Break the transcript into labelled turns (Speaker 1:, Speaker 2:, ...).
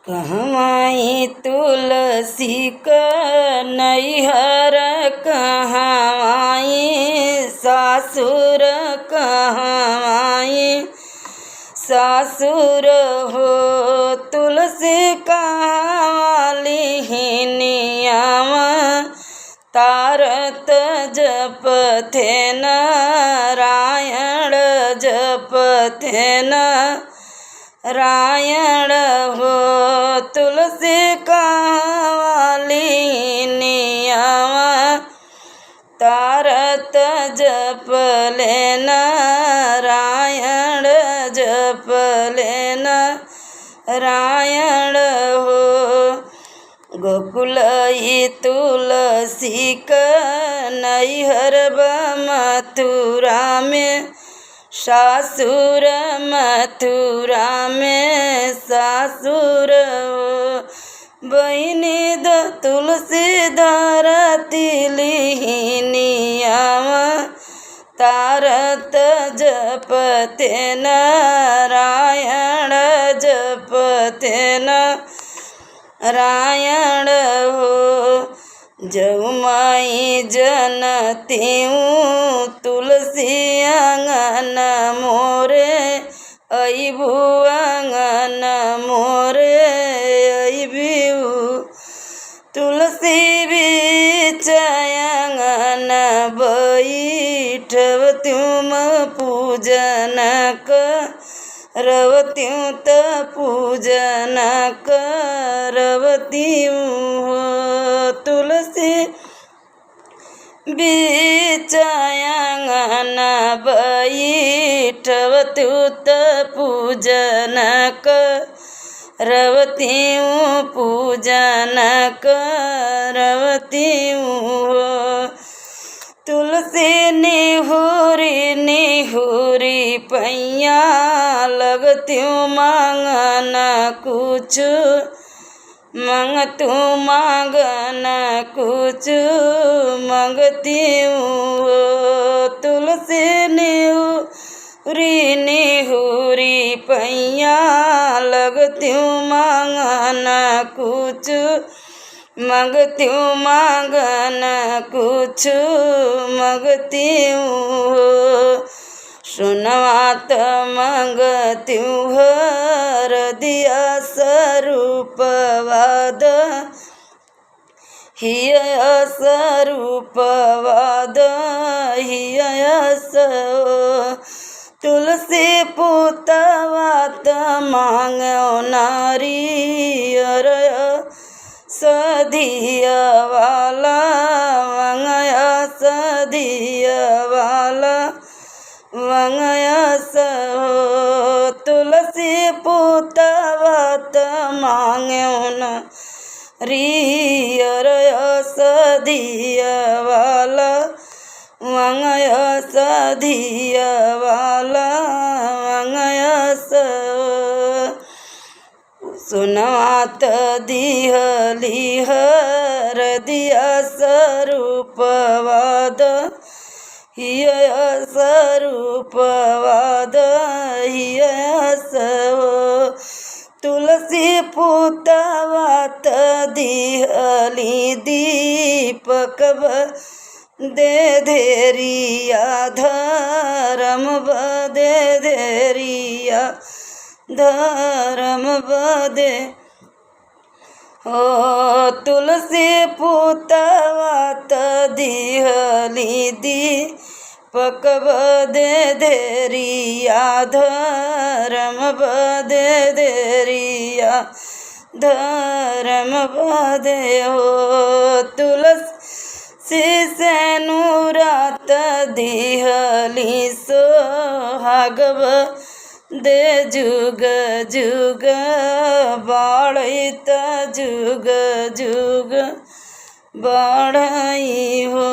Speaker 1: कहवाई तुलसी का नैहर कहवाई सासुर कहवाई सासुर हो तुलसी कहवाली हिनियावा तारत जपथे नारायण जपथे नारायण हो तुलसी कहवाली नियावा तारत जपले नारायण जपले नारायण हो गोकुलई तुलसी का नैहर मथुरा में सासुर मथुरा में सासुर बहिनी द तुलसी धरती लिहिनियावा तारत जपते नारायण जपते नारायण हो जौमाई जनती तुलसी आंगन मोरे अबू आंगन मोरे अबू तुलसी बीच आंगन बैठवत्यूम पूजन करवत्यूं त पूजन करवत्यूं हो तुलसी बीच आंगन बैठवत्यूं त पूजन करवत्यूं पूजन करवत्यूं हो तुलसी निहुरी निहुरी पैया लगत्यूं मांगन कुछ मंगतू मांगन कुछ मंगत्यूं हो तुलसी निहुरी निहुरी पैया लगत्यूं मांगन कुछ मंगत्यूं मांगन कुछ मंगत्यूं हो सुनवात मंगत्यूं हर दिया स्वरूपवाद हिय स्वरूपवाद हिय तुलसी पुतवात मांगो नारियर सधिया वाला वंगया सधिया वाला वंगया सो तुलसी पुतवात मांगो नारियर सधिया वाला वंगया सधिया वाला वंगया सो सुनवात दिहली हर दिया स्वरूपवाद हिय स्वरूपवाद हिय तुलसी पुतवात दिहली दीपक दे धेरिया धर्म बदे धेरिया धर्म बदे हो तुलसी पुतवात दिहली दीपक बदे धेरिया धर्म बदे धेरिया धर्म बदे हो तुलसी से नूरात दिहली सोहागव दे जुग जुग बाढ़त जुग जुग बाढ़ई हो।